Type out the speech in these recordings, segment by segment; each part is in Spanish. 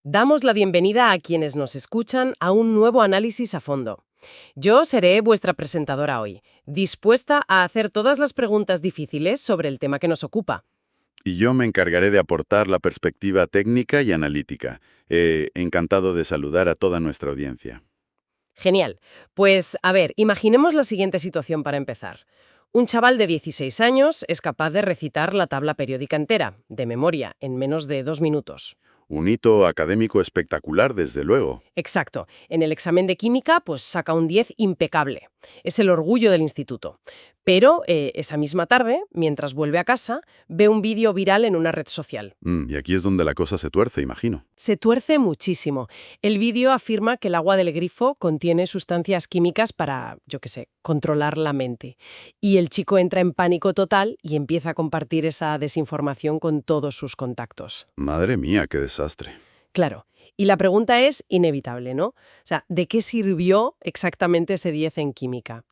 Damos la bienvenida a quienes nos escuchan a un nuevo análisis a fondo. Yo seré vuestra presentadora hoy, dispuesta a hacer todas las preguntas difíciles sobre el tema que nos ocupa. Y yo me encargaré de aportar la perspectiva técnica y analítica. Encantado de saludar a toda nuestra audiencia. Genial. Pues, a ver, imaginemos la siguiente situación para empezar. Un chaval de 16 años es capaz de recitar la tabla periódica entera, de memoria, en menos de 2 minutos. Un hito académico espectacular, desde luego. Exacto. En el examen de química, pues saca un 10 impecable. Es el orgullo del instituto. Pero esa misma tarde, mientras vuelve a casa, ve un vídeo viral en una red social. Y aquí es donde la cosa se tuerce, imagino. Se tuerce muchísimo. El vídeo afirma que el agua del grifo contiene sustancias químicas para, yo qué sé, controlar la mente. Y el chico entra en pánico total y empieza a compartir esa desinformación con todos sus contactos. Madre mía, qué desastre. Claro. Y la pregunta es inevitable, ¿no? O sea, ¿de qué sirvió exactamente ese 10 en química?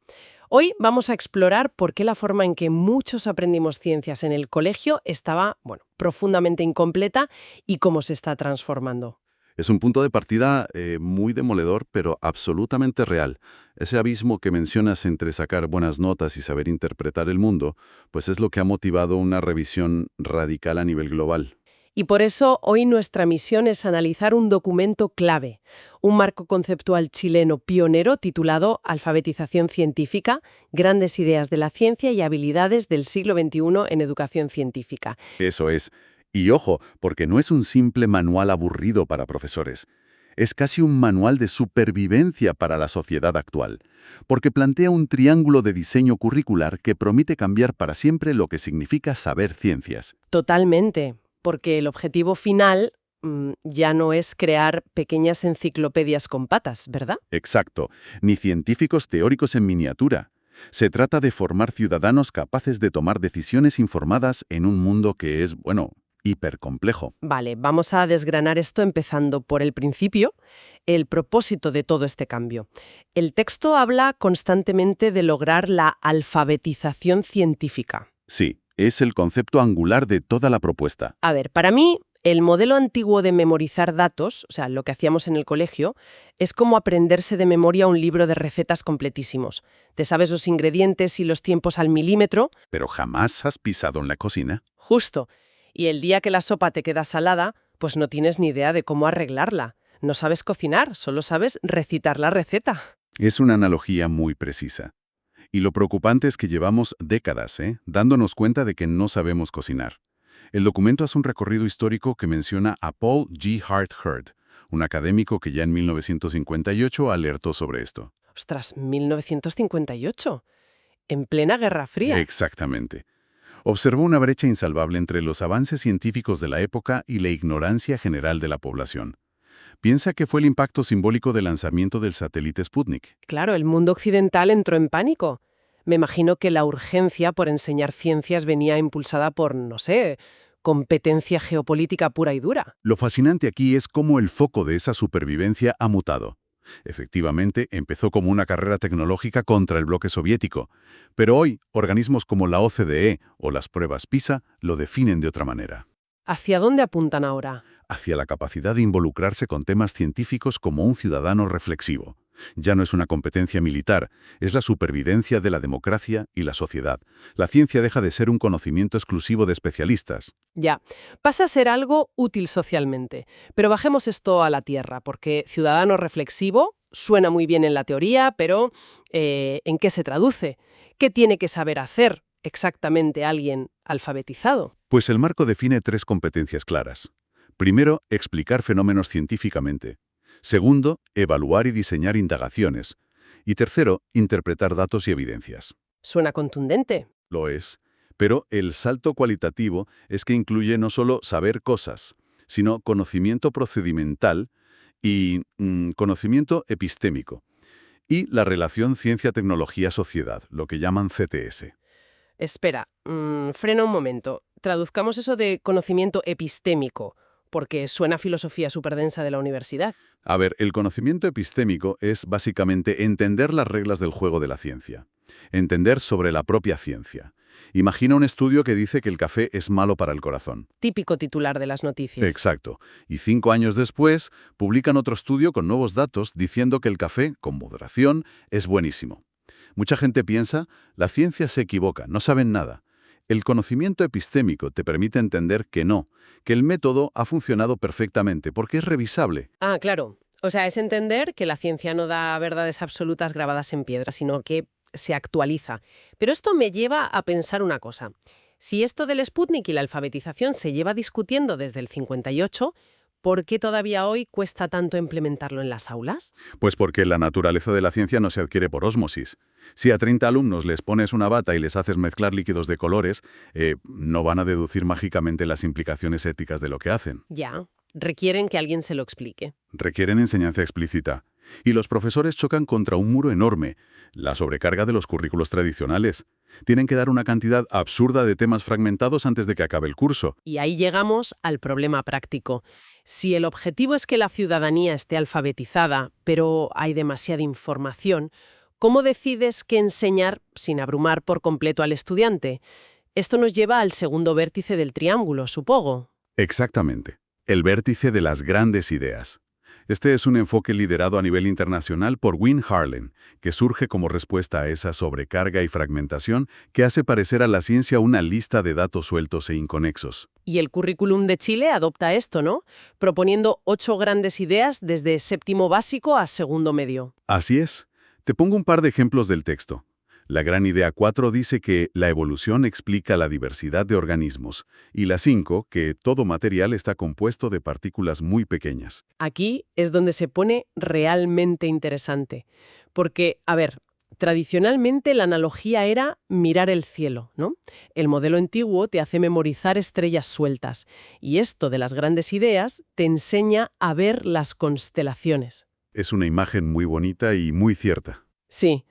Hoy vamos a explorar por qué la forma en que muchos aprendimos ciencias en el colegio estaba, bueno, profundamente incompleta y cómo se está transformando. Es un punto de partida muy demoledor, pero absolutamente real. Ese abismo que mencionas entre sacar buenas notas y saber interpretar el mundo, pues es lo que ha motivado una revisión radical a nivel global. Y por eso hoy nuestra misión es analizar un documento clave, un marco conceptual chileno pionero titulado Alfabetización científica, grandes ideas de la ciencia y habilidades del siglo XXI en educación científica. Eso es. Y ojo, porque no es un simple manual aburrido para profesores. Es casi un manual de supervivencia para la sociedad actual, porque plantea un triángulo de diseño curricular que promete cambiar para siempre lo que significa saber ciencias. Totalmente, porque el objetivo final ya no es crear pequeñas enciclopedias con patas, ¿verdad? Exacto, ni científicos teóricos en miniatura. Se trata de formar ciudadanos capaces de tomar decisiones informadas en un mundo que es, bueno, hipercomplejo. Vale, vamos a desgranar esto empezando por el principio, el propósito de todo este cambio. El texto habla constantemente de lograr la alfabetización científica. Sí, es el concepto angular de toda la propuesta. A ver, para mí, el modelo antiguo de memorizar datos, o sea, lo que hacíamos en el colegio, es como aprenderse de memoria un libro de recetas completísimos. Te sabes los ingredientes y los tiempos al milímetro. ¿Pero jamás has pisado en la cocina? Justo. Y el día que la sopa te queda salada, pues no tienes ni idea de cómo arreglarla. No sabes cocinar, solo sabes recitar la receta. Es una analogía muy precisa. Y lo preocupante es que llevamos décadas, dándonos cuenta de que no sabemos cocinar. El documento hace un recorrido histórico que menciona a Paul G. Hart Hurd, un académico que ya en 1958 alertó sobre esto. Ostras, 1958, en plena Guerra Fría. Exactamente. Observó una brecha insalvable entre los avances científicos de la época y la ignorancia general de la población. Piensa que fue el impacto simbólico del lanzamiento del satélite Sputnik. Claro, el mundo occidental entró en pánico. Me imagino que la urgencia por enseñar ciencias venía impulsada por, no sé, competencia geopolítica pura y dura. Lo fascinante aquí es cómo el foco de esa supervivencia ha mutado. Efectivamente, empezó como una carrera tecnológica contra el bloque soviético, pero hoy organismos como la OCDE o las pruebas PISA lo definen de otra manera, ¿Hacia dónde apuntan ahora? hacia la capacidad de involucrarse con temas científicos como un ciudadano reflexivo. Ya no es una competencia militar, es la supervivencia de la democracia y la sociedad. La ciencia deja de ser un conocimiento exclusivo de especialistas. Ya, pasa a ser algo útil socialmente. Pero bajemos esto a la tierra, porque ciudadano reflexivo suena muy bien en la teoría, pero ¿en qué se traduce? ¿Qué tiene que saber hacer exactamente alguien alfabetizado? Pues el marco define tres competencias claras. Primero, explicar fenómenos científicamente. Segundo, evaluar y diseñar indagaciones. Y tercero, interpretar datos y evidencias. Suena contundente. Lo es. Pero el salto cualitativo es que incluye no solo saber cosas, sino conocimiento procedimental y conocimiento epistémico. Y la relación ciencia-tecnología-sociedad, lo que llaman CTS. Espera, frena un momento. Traduzcamos eso de conocimiento epistémico, porque suena a filosofía superdensa de la universidad. A ver, el conocimiento epistémico es básicamente entender las reglas del juego de la ciencia, entender sobre la propia ciencia. Imagina un estudio que dice que el café es malo para el corazón. Típico titular de las noticias. Exacto. Y 5 años después, publican otro estudio con nuevos datos diciendo que el café, con moderación, es buenísimo. Mucha gente piensa, la ciencia se equivoca, no saben nada. El conocimiento epistémico te permite entender que no, que el método ha funcionado perfectamente porque es revisable. Ah, claro. O sea, es entender que la ciencia no da verdades absolutas grabadas en piedra, sino que se actualiza. Pero esto me lleva a pensar una cosa. Si esto del Sputnik y la alfabetización se lleva discutiendo desde el 58, ¿por qué todavía hoy cuesta tanto implementarlo en las aulas? Pues porque la naturaleza de la ciencia no se adquiere por ósmosis. Si a 30 alumnos les pones una bata y les haces mezclar líquidos de colores, no van a deducir mágicamente las implicaciones éticas de lo que hacen. Ya, requieren que alguien se lo explique. Requieren enseñanza explícita. Y los profesores chocan contra un muro enorme, la sobrecarga de los currículos tradicionales. Tienen que dar una cantidad absurda de temas fragmentados antes de que acabe el curso. Y ahí llegamos al problema práctico. Si el objetivo es que la ciudadanía esté alfabetizada, pero hay demasiada información, ¿cómo decides qué enseñar sin abrumar por completo al estudiante? Esto nos lleva al segundo vértice del triángulo, supongo. Exactamente. El vértice de las grandes ideas. Este es un enfoque liderado a nivel internacional por Win Harlen, que surge como respuesta a esa sobrecarga y fragmentación que hace parecer a la ciencia una lista de datos sueltos e inconexos. Y el currículum de Chile adopta esto, ¿no? Proponiendo 8 grandes ideas desde séptimo básico a segundo medio. Así es. Te pongo un par de ejemplos del texto. La gran idea 4 dice que la evolución explica la diversidad de organismos, y la 5 que todo material está compuesto de partículas muy pequeñas. Aquí es donde se pone realmente interesante. Porque, a ver, tradicionalmente la analogía era mirar el cielo, ¿no? El modelo antiguo te hace memorizar estrellas sueltas, y esto de las grandes ideas te enseña a ver las constelaciones. Es una imagen muy bonita y muy cierta. Sí,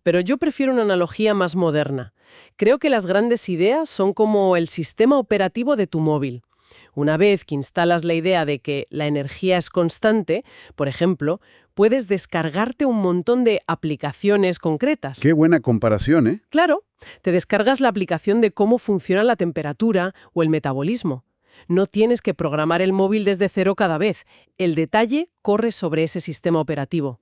pero yo prefiero una analogía más moderna. Creo que las grandes ideas son como el sistema operativo de tu móvil. Una vez que instalas la idea de que la energía es constante, por ejemplo, puedes descargarte un montón de aplicaciones concretas. Qué buena comparación, ¿eh? Claro, te descargas la aplicación de cómo funciona la temperatura o el metabolismo. No tienes que programar el móvil desde cero cada vez. El detalle corre sobre ese sistema operativo.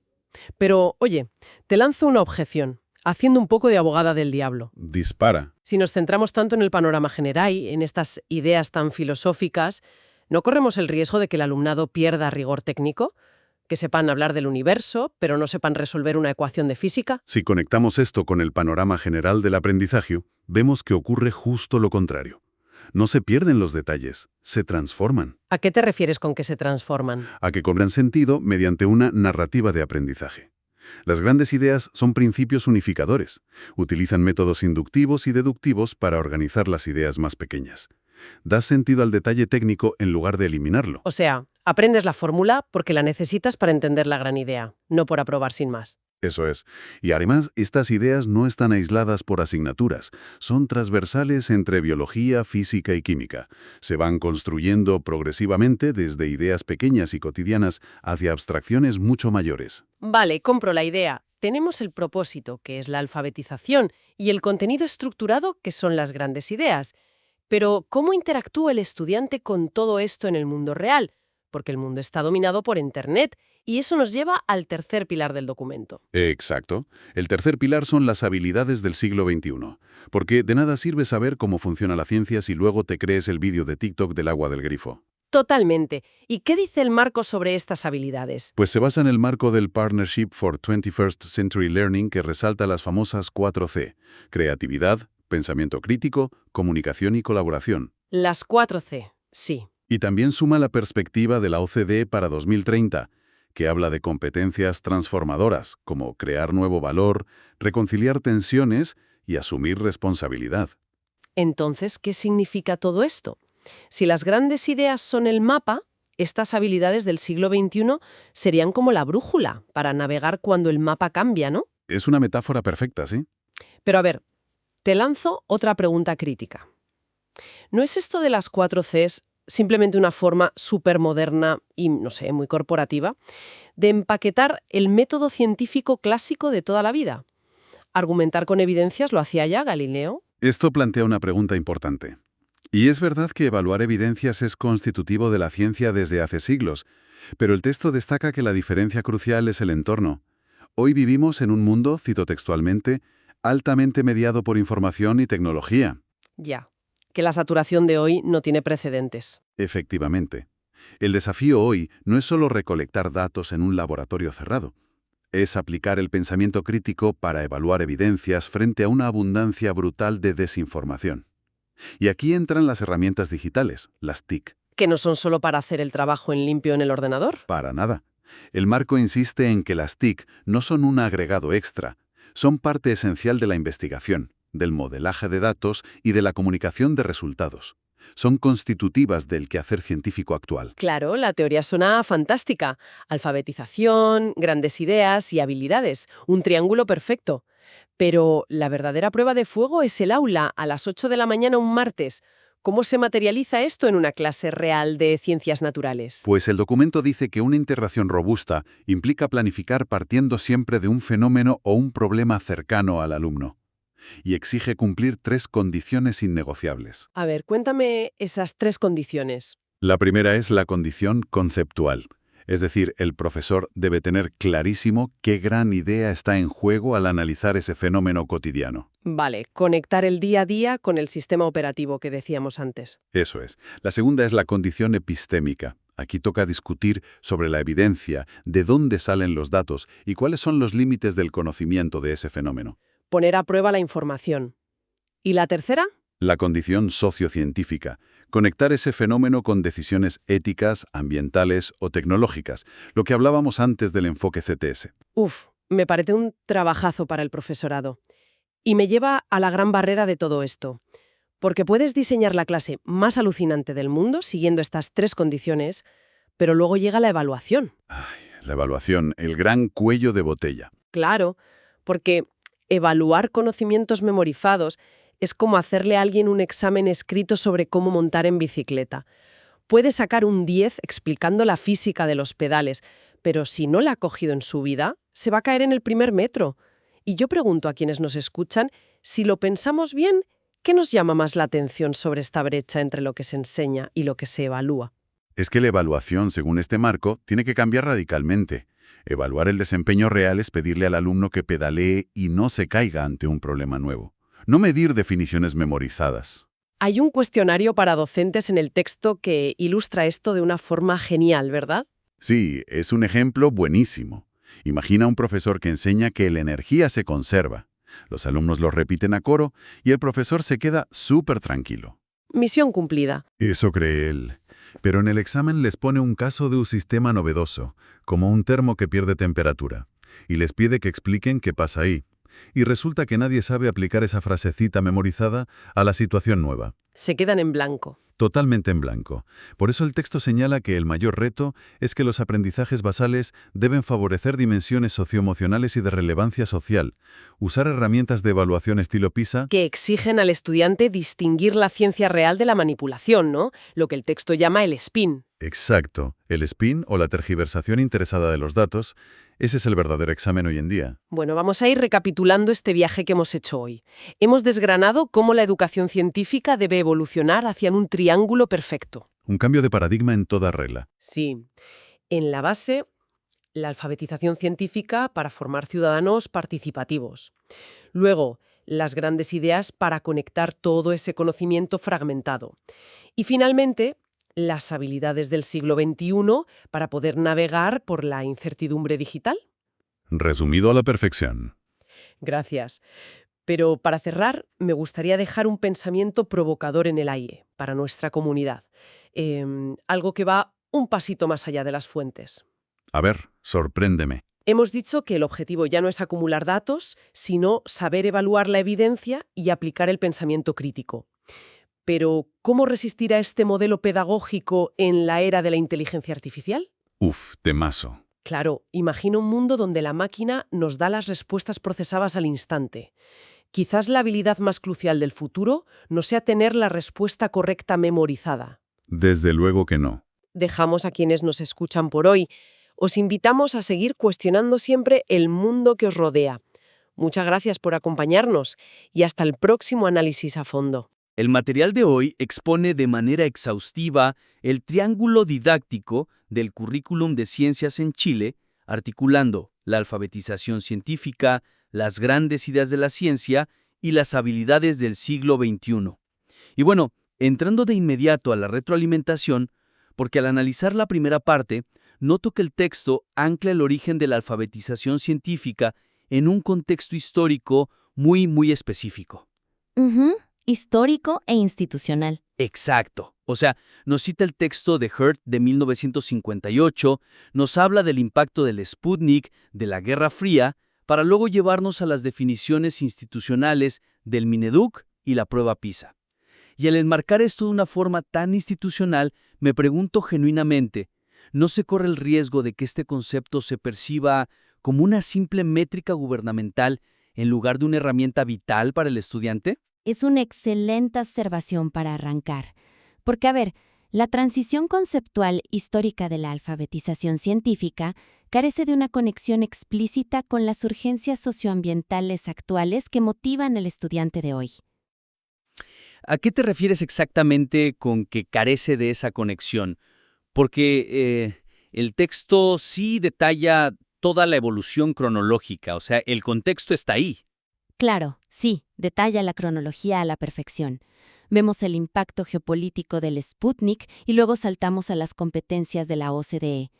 Pero, oye, te lanzo una objeción, haciendo un poco de abogada del diablo. Dispara. Si nos centramos tanto en el panorama general, en estas ideas tan filosóficas, ¿no corremos el riesgo de que el alumnado pierda rigor técnico? Que sepan hablar del universo, pero no sepan resolver una ecuación de física. Si conectamos esto con el panorama general del aprendizaje, vemos que ocurre justo lo contrario. No se pierden los detalles, se transforman. ¿A qué te refieres con que se transforman? A que cobran sentido mediante una narrativa de aprendizaje. Las grandes ideas son principios unificadores. Utilizan métodos inductivos y deductivos para organizar las ideas más pequeñas. Das sentido al detalle técnico en lugar de eliminarlo. O sea, aprendes la fórmula porque la necesitas para entender la gran idea, no por aprobar sin más. Eso es. Y además, estas ideas no están aisladas por asignaturas. Son transversales entre biología, física y química. Se van construyendo progresivamente desde ideas pequeñas y cotidianas hacia abstracciones mucho mayores. Vale, compro la idea. Tenemos el propósito, que es la alfabetización, y el contenido estructurado, que son las grandes ideas. Pero, ¿cómo interactúa el estudiante con todo esto en el mundo real? Porque el mundo está dominado por Internet, y eso nos lleva al tercer pilar del documento. Exacto. El tercer pilar son las habilidades del siglo XXI. Porque de nada sirve saber cómo funciona la ciencia si luego te crees el vídeo de TikTok del agua del grifo. Totalmente. ¿Y qué dice el marco sobre estas habilidades? Pues se basa en el marco del Partnership for 21st Century Learning que resalta las famosas 4C: creatividad, pensamiento crítico, comunicación y colaboración. Las 4C, sí. Y también suma la perspectiva de la OCDE para 2030, que habla de competencias transformadoras, como crear nuevo valor, reconciliar tensiones y asumir responsabilidad. Entonces, ¿qué significa todo esto? Si las grandes ideas son el mapa, estas habilidades del siglo XXI serían como la brújula para navegar cuando el mapa cambia, ¿no? Es una metáfora perfecta, ¿sí? Pero a ver, te lanzo otra pregunta crítica. ¿No es esto de las 4Cs simplemente una forma súper moderna y, no sé, muy corporativa, de empaquetar el método científico clásico de toda la vida? Argumentar con evidencias lo hacía ya Galileo. Esto plantea una pregunta importante. Y es verdad que evaluar evidencias es constitutivo de la ciencia desde hace siglos, pero el texto destaca que la diferencia crucial es el entorno. Hoy vivimos en un mundo, cito textualmente, altamente mediado por información y tecnología. Ya, que la saturación de hoy no tiene precedentes. Efectivamente. El desafío hoy no es solo recolectar datos en un laboratorio cerrado, es aplicar el pensamiento crítico para evaluar evidencias frente a una abundancia brutal de desinformación. Y aquí entran las herramientas digitales, las TIC. Que no son solo para hacer el trabajo en limpio en el ordenador. Para nada. El marco insiste en que las TIC no son un agregado extra, son parte esencial de la investigación, del modelaje de datos y de la comunicación de resultados. Son constitutivas del quehacer científico actual. Claro, la teoría suena fantástica. Alfabetización, grandes ideas y habilidades. Un triángulo perfecto. Pero la verdadera prueba de fuego es el aula a las 8 de la mañana un martes. ¿Cómo se materializa esto en una clase real de ciencias naturales? Pues el documento dice que una integración robusta implica planificar partiendo siempre de un fenómeno o un problema cercano al alumno, y exige cumplir 3 condiciones innegociables. A ver, cuéntame esas 3 condiciones. La primera es la condición conceptual, es decir, el profesor debe tener clarísimo qué gran idea está en juego al analizar ese fenómeno cotidiano. Vale, conectar el día a día con el sistema operativo que decíamos antes. Eso es. La segunda es la condición epistémica. Aquí toca discutir sobre la evidencia, de dónde salen los datos y cuáles son los límites del conocimiento de ese fenómeno. Poner a prueba la información. ¿Y la tercera? La condición sociocientífica. Conectar ese fenómeno con decisiones éticas, ambientales o tecnológicas, lo que hablábamos antes del enfoque CTS. Uf, me parece un trabajazo para el profesorado. Y me lleva a la gran barrera de todo esto. Porque puedes diseñar la clase más alucinante del mundo siguiendo estas 3 condiciones, pero luego llega la evaluación. La evaluación, el gran cuello de botella. Claro, porque evaluar conocimientos memorizados es como hacerle a alguien un examen escrito sobre cómo montar en bicicleta. Puede sacar un 10 explicando la física de los pedales, pero si no la ha cogido en su vida, se va a caer en el primer metro. Y yo pregunto a quienes nos escuchan, si lo pensamos bien, ¿qué nos llama más la atención sobre esta brecha entre lo que se enseña y lo que se evalúa? Es que la evaluación, según este marco, tiene que cambiar radicalmente. Evaluar el desempeño real es pedirle al alumno que pedalee y no se caiga ante un problema nuevo. No medir definiciones memorizadas. Hay un cuestionario para docentes en el texto que ilustra esto de una forma genial, ¿verdad? Sí, es un ejemplo buenísimo. Imagina un profesor que enseña que la energía se conserva. Los alumnos lo repiten a coro y el profesor se queda súper tranquilo. Misión cumplida. Eso cree él. Pero en el examen les pone un caso de un sistema novedoso, como un termo que pierde temperatura, y les pide que expliquen qué pasa ahí. Y resulta que nadie sabe aplicar esa frasecita memorizada a la situación nueva. Se quedan en blanco. Totalmente en blanco. Por eso el texto señala que el mayor reto es que los aprendizajes basales deben favorecer dimensiones socioemocionales y de relevancia social, usar herramientas de evaluación estilo PISA. Que exigen al estudiante distinguir la ciencia real de la manipulación, ¿no? Lo que el texto llama el spin. Exacto. El spin o la tergiversación interesada de los datos, ese es el verdadero examen hoy en día. Bueno, vamos a ir recapitulando este viaje que hemos hecho hoy. Hemos desgranado cómo la educación científica debe evolucionar hacia un triángulo perfecto. Un cambio de paradigma en toda regla. Sí. En la base, la alfabetización científica para formar ciudadanos participativos. Luego, las grandes ideas para conectar todo ese conocimiento fragmentado. Y finalmente, las habilidades del siglo XXI para poder navegar por la incertidumbre digital. Resumido a la perfección. Gracias. Pero para cerrar, me gustaría dejar un pensamiento provocador en el aire para nuestra comunidad. Algo que va un pasito más allá de las fuentes. A ver, sorpréndeme. Hemos dicho que el objetivo ya no es acumular datos, sino saber evaluar la evidencia y aplicar el pensamiento crítico. Pero, ¿cómo resistir a este modelo pedagógico en la era de la inteligencia artificial? Temazo. Claro, imagina un mundo donde la máquina nos da las respuestas procesadas al instante. Quizás la habilidad más crucial del futuro no sea tener la respuesta correcta memorizada. Desde luego que no. Dejamos a quienes nos escuchan por hoy. Os invitamos a seguir cuestionando siempre el mundo que os rodea. Muchas gracias por acompañarnos y hasta el próximo análisis a fondo. El material de hoy expone de manera exhaustiva el triángulo didáctico del currículum de ciencias en Chile, articulando la alfabetización científica, las grandes ideas de la ciencia y las habilidades del siglo XXI. Y bueno, entrando de inmediato a la retroalimentación, porque al analizar la primera parte, noto que el texto ancla el origen de la alfabetización científica en un contexto histórico muy específico. Histórico e institucional. Exacto. O sea, nos cita el texto de Hurt de 1958, nos habla del impacto del Sputnik, de la Guerra Fría, para luego llevarnos a las definiciones institucionales del Mineduc y la prueba PISA. Y al enmarcar esto de una forma tan institucional, me pregunto genuinamente, ¿no se corre el riesgo de que este concepto se perciba como una simple métrica gubernamental en lugar de una herramienta vital para el estudiante? Es una excelente observación para arrancar. Porque, a ver, la transición conceptual histórica de la alfabetización científica carece de una conexión explícita con las urgencias socioambientales actuales que motivan al estudiante de hoy. ¿A qué te refieres exactamente con que carece de esa conexión? Porque el texto sí detalla toda la evolución cronológica, o sea, el contexto está ahí. Claro, sí, detalla la cronología a la perfección. Vemos el impacto geopolítico del Sputnik y luego saltamos a las competencias de la OCDE.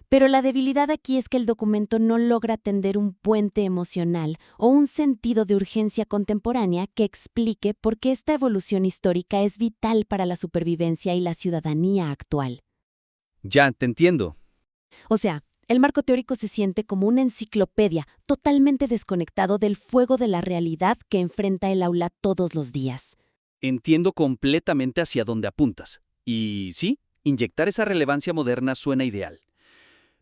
Pero la debilidad aquí es que el documento no logra tender un puente emocional o un sentido de urgencia contemporánea que explique por qué esta evolución histórica es vital para la supervivencia y la ciudadanía actual. Ya, te entiendo. O sea, el marco teórico se siente como una enciclopedia totalmente desconectado del fuego de la realidad que enfrenta el aula todos los días. Entiendo completamente hacia dónde apuntas. Y sí, inyectar esa relevancia moderna suena ideal.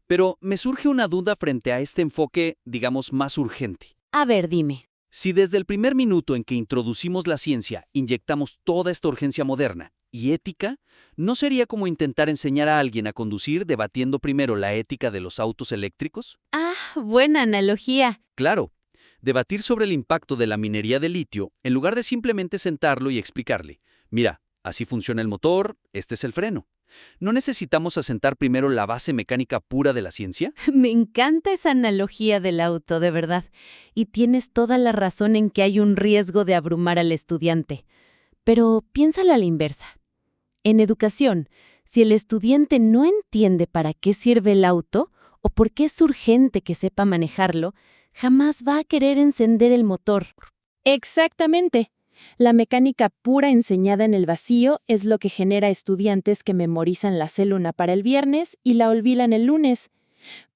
Pero me surge una duda frente a este enfoque, digamos, más urgente. A ver, dime. Si desde el primer minuto en que introducimos la ciencia inyectamos toda esta urgencia moderna y ética, ¿no sería como intentar enseñar a alguien a conducir debatiendo primero la ética de los autos eléctricos? Ah, buena analogía. Claro, debatir sobre el impacto de la minería de litio en lugar de simplemente sentarlo y explicarle, mira, así funciona el motor, este es el freno. ¿No necesitamos asentar primero la base mecánica pura de la ciencia? Me encanta esa analogía del auto, de verdad. Y tienes toda la razón en que hay un riesgo de abrumar al estudiante. Pero piénsalo a la inversa. En educación, si el estudiante no entiende para qué sirve el auto o por qué es urgente que sepa manejarlo, jamás va a querer encender el motor. Exactamente. La mecánica pura enseñada en el vacío es lo que genera estudiantes que memorizan la célula para el viernes y la olvidan el lunes.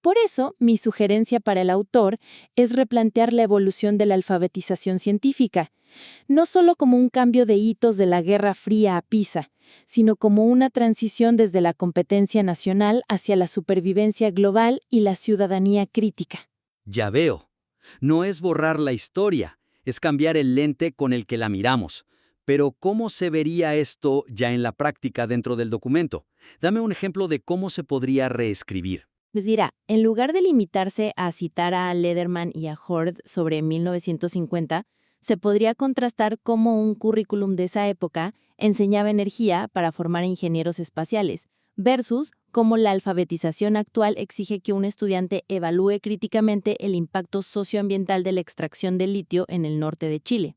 Por eso, mi sugerencia para el autor es replantear la evolución de la alfabetización científica, no solo como un cambio de hitos de la Guerra Fría a PISA, sino como una transición desde la competencia nacional hacia la supervivencia global y la ciudadanía crítica. Ya veo. No es borrar la historia, es cambiar el lente con el que la miramos. Pero ¿cómo se vería esto ya en la práctica dentro del documento? Dame un ejemplo de cómo se podría reescribir. Pues dirá, en lugar de limitarse a citar a Lederman y a Hord sobre 1950, se podría contrastar cómo un currículum de esa época enseñaba energía para formar ingenieros espaciales, versus cómo la alfabetización actual exige que un estudiante evalúe críticamente el impacto socioambiental de la extracción de litio en el norte de Chile.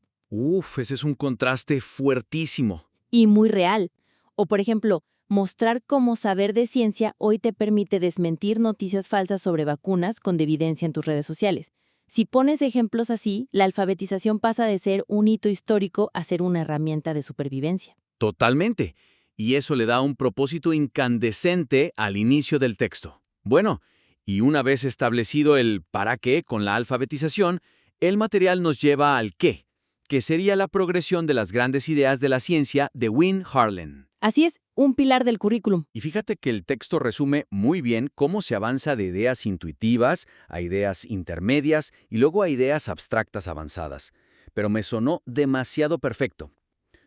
Ese es un contraste fuertísimo. Y muy real. O, por ejemplo, mostrar cómo saber de ciencia hoy te permite desmentir noticias falsas sobre vacunas con evidencia en tus redes sociales. Si pones ejemplos así, la alfabetización pasa de ser un hito histórico a ser una herramienta de supervivencia. Totalmente. Y eso le da un propósito incandescente al inicio del texto. Bueno, y una vez establecido el para qué con la alfabetización, el material nos lleva al qué, que sería la progresión de las grandes ideas de la ciencia de Win Harlan. Así es, un pilar del currículum. Y fíjate que el texto resume muy bien cómo se avanza de ideas intuitivas a ideas intermedias y luego a ideas abstractas avanzadas. Pero me sonó demasiado perfecto.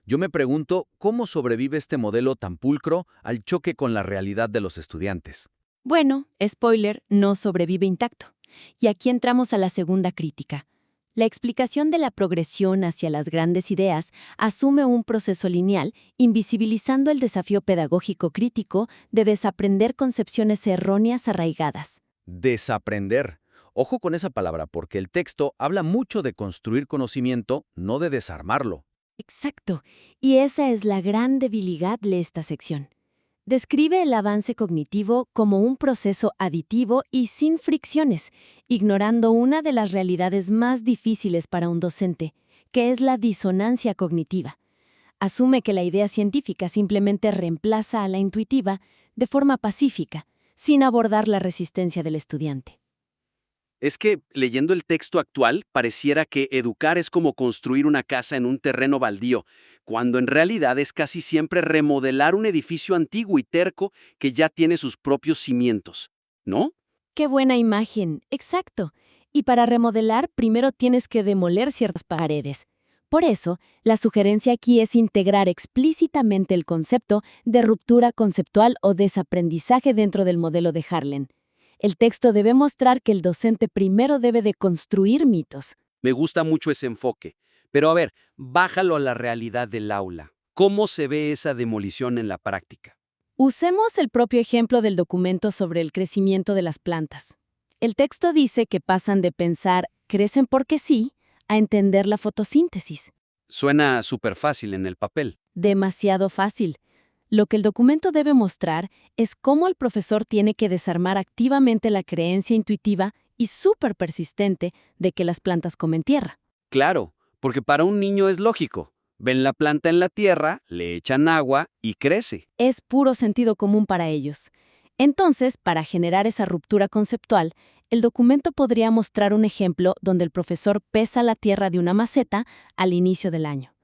Yo me pregunto cómo sobrevive este modelo tan pulcro al choque con la realidad de los estudiantes. Bueno, spoiler, no sobrevive intacto. Y aquí entramos a la segunda crítica. La explicación de la progresión hacia las grandes ideas asume un proceso lineal, invisibilizando el desafío pedagógico crítico de desaprender concepciones erróneas arraigadas. Desaprender. Ojo con esa palabra, porque el texto habla mucho de construir conocimiento, no de desarmarlo. Exacto, y esa es la gran debilidad de esta sección. Describe el avance cognitivo como un proceso aditivo y sin fricciones, ignorando una de las realidades más difíciles para un docente, que es la disonancia cognitiva. Asume que la idea científica simplemente reemplaza a la intuitiva de forma pacífica, sin abordar la resistencia del estudiante. Es que, leyendo el texto actual, pareciera que educar es como construir una casa en un terreno baldío, cuando en realidad es casi siempre remodelar un edificio antiguo y terco que ya tiene sus propios cimientos, ¿no? ¡Qué buena imagen! Exacto. Y para remodelar, primero tienes que demoler ciertas paredes. Por eso, la sugerencia aquí es integrar explícitamente el concepto de ruptura conceptual o desaprendizaje dentro del modelo de Harlan. El texto debe mostrar que el docente primero debe de construir mitos. Me gusta mucho ese enfoque. Pero a ver, bájalo a la realidad del aula. ¿Cómo se ve esa demolición en la práctica? Usemos el propio ejemplo del documento sobre el crecimiento de las plantas. El texto dice que pasan de pensar «crecen porque sí» a entender la fotosíntesis. Suena súper fácil en el papel. Demasiado fácil. Lo que el documento debe mostrar es cómo el profesor tiene que desarmar activamente la creencia intuitiva y súper persistente de que las plantas comen tierra. Claro, porque para un niño es lógico. Ven la planta en la tierra, le echan agua y crece. Es puro sentido común para ellos. Entonces, para generar esa ruptura conceptual, el documento podría mostrar un ejemplo donde el profesor pesa la tierra de una maceta al inicio del año.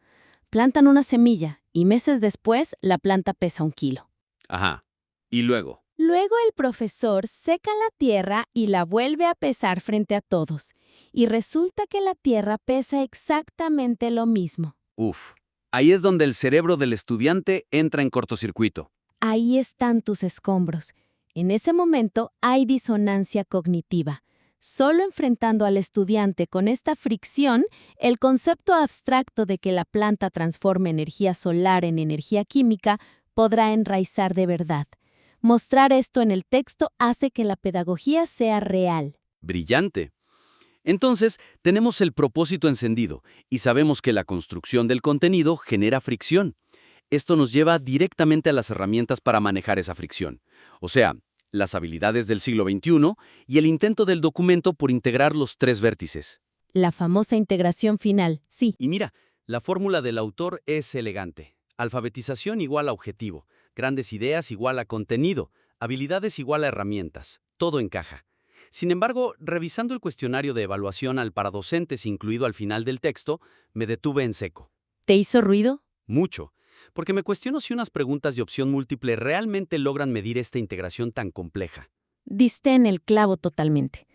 Plantan una semilla y meses después la planta pesa 1 kilo. Ajá. ¿Y luego? Luego el profesor seca la tierra y la vuelve a pesar frente a todos. Y resulta que la tierra pesa exactamente lo mismo. Uf. Ahí es donde el cerebro del estudiante entra en cortocircuito. Ahí están tus escombros. En ese momento hay disonancia cognitiva. Solo enfrentando al estudiante con esta fricción, el concepto abstracto de que la planta transforma energía solar en energía química podrá enraizar de verdad. Mostrar esto en el texto hace que la pedagogía sea real. Brillante. Entonces, tenemos el propósito encendido y sabemos que la construcción del contenido genera fricción. Esto nos lleva directamente a las herramientas para manejar esa fricción. O sea, las habilidades del siglo XXI y el intento del documento por integrar los 3 vértices. La famosa integración final, sí. Y mira, la fórmula del autor es elegante. Alfabetización igual a objetivo, grandes ideas igual a contenido, habilidades igual a herramientas. Todo encaja. Sin embargo, revisando el cuestionario de evaluación para docentes incluido al final del texto, me detuve en seco. ¿Te hizo ruido? Mucho. Porque me cuestiono si unas preguntas de opción múltiple realmente logran medir esta integración tan compleja. Diste en el clavo totalmente.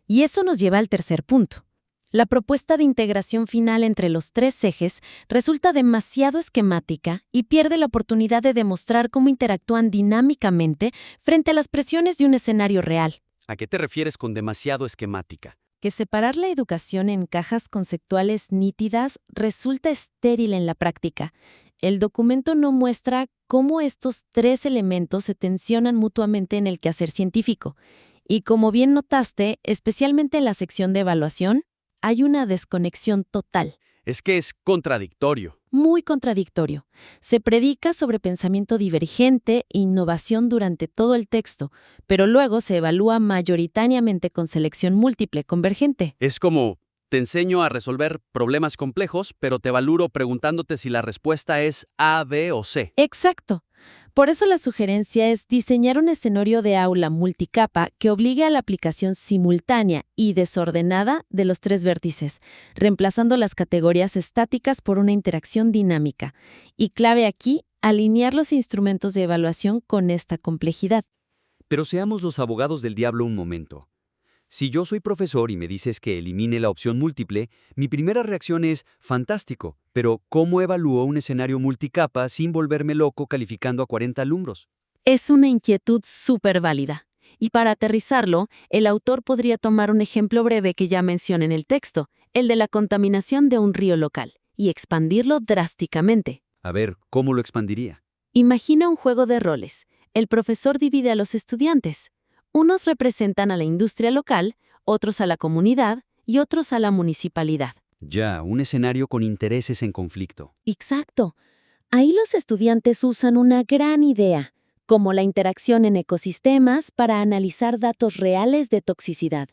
Y eso nos lleva al tercer punto. La propuesta de integración final entre los 3 ejes resulta demasiado esquemática y pierde la oportunidad de demostrar cómo interactúan dinámicamente frente a las presiones de un escenario real. ¿A qué te refieres con demasiado esquemática? Que separar la educación en cajas conceptuales nítidas resulta estéril en la práctica. El documento no muestra cómo estos 3 elementos se tensionan mutuamente en el quehacer científico. Y como bien notaste, especialmente en la sección de evaluación, hay una desconexión total. Es que es contradictorio. Muy contradictorio. Se predica sobre pensamiento divergente e innovación durante todo el texto, pero luego se evalúa mayoritariamente con selección múltiple convergente. Es como, te enseño a resolver problemas complejos, pero te valoro preguntándote si la respuesta es A, B o C. Exacto. Por eso la sugerencia es diseñar un escenario de aula multicapa que obligue a la aplicación simultánea y desordenada de los 3 vértices, reemplazando las categorías estáticas por una interacción dinámica. Y clave aquí, alinear los instrumentos de evaluación con esta complejidad. Pero seamos los abogados del diablo un momento. Si yo soy profesor y me dices que elimine la opción múltiple, mi primera reacción es, fantástico, pero ¿cómo evalúo un escenario multicapa sin volverme loco calificando a 40 alumnos? Es una inquietud súper válida. Y para aterrizarlo, el autor podría tomar un ejemplo breve que ya menciona en el texto, el de la contaminación de un río local, y expandirlo drásticamente. A ver, ¿cómo lo expandiría? Imagina un juego de roles. El profesor divide a los estudiantes. Unos representan a la industria local, otros a la comunidad y otros a la municipalidad. Ya, un escenario con intereses en conflicto. Exacto. Ahí los estudiantes usan una gran idea, como la interacción en ecosistemas para analizar datos reales de toxicidad.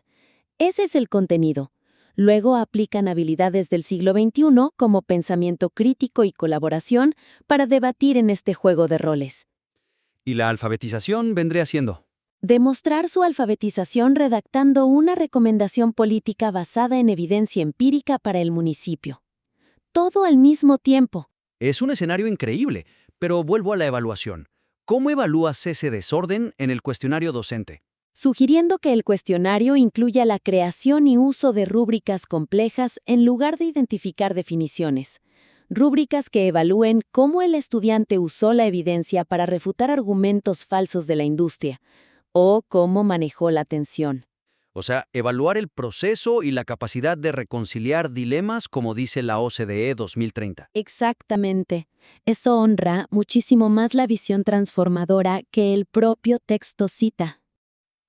Ese es el contenido. Luego aplican habilidades del siglo XXI como pensamiento crítico y colaboración para debatir en este juego de roles. ¿Y la alfabetización vendría siendo? Demostrar su alfabetización redactando una recomendación política basada en evidencia empírica para el municipio. Todo al mismo tiempo. Es un escenario increíble, pero vuelvo a la evaluación. ¿Cómo evalúas ese desorden en el cuestionario docente? Sugiriendo que el cuestionario incluya la creación y uso de rúbricas complejas en lugar de identificar definiciones. Rúbricas que evalúen cómo el estudiante usó la evidencia para refutar argumentos falsos de la industria, o cómo manejó la tensión. O sea, evaluar el proceso y la capacidad de reconciliar dilemas, como dice la OCDE 2030. Exactamente. Eso honra muchísimo más la visión transformadora que el propio texto cita.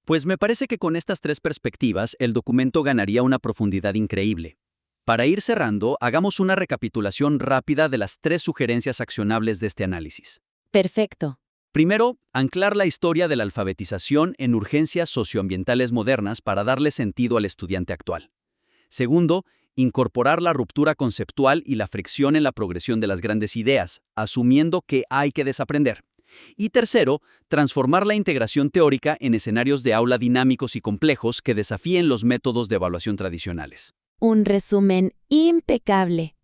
Pues me parece que con estas tres perspectivas el documento ganaría una profundidad increíble. Para ir cerrando, hagamos una recapitulación rápida de las tres sugerencias accionables de este análisis. Perfecto. Primero, anclar la historia de la alfabetización en urgencias socioambientales modernas para darle sentido al estudiante actual. Segundo, incorporar la ruptura conceptual y la fricción en la progresión de las grandes ideas, asumiendo que hay que desaprender. Y tercero, transformar la integración teórica en escenarios de aula dinámicos y complejos que desafíen los métodos de evaluación tradicionales. Un resumen impecable.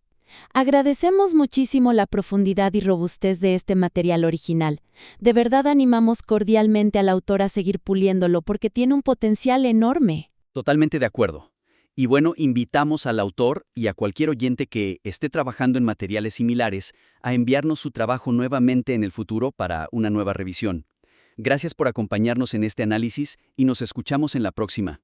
Agradecemos muchísimo la profundidad y robustez de este material original. De verdad animamos cordialmente al autor a seguir puliéndolo porque tiene un potencial enorme. Totalmente de acuerdo. Y bueno, invitamos al autor y a cualquier oyente que esté trabajando en materiales similares a enviarnos su trabajo nuevamente en el futuro para una nueva revisión. Gracias por acompañarnos en este análisis y nos escuchamos en la próxima.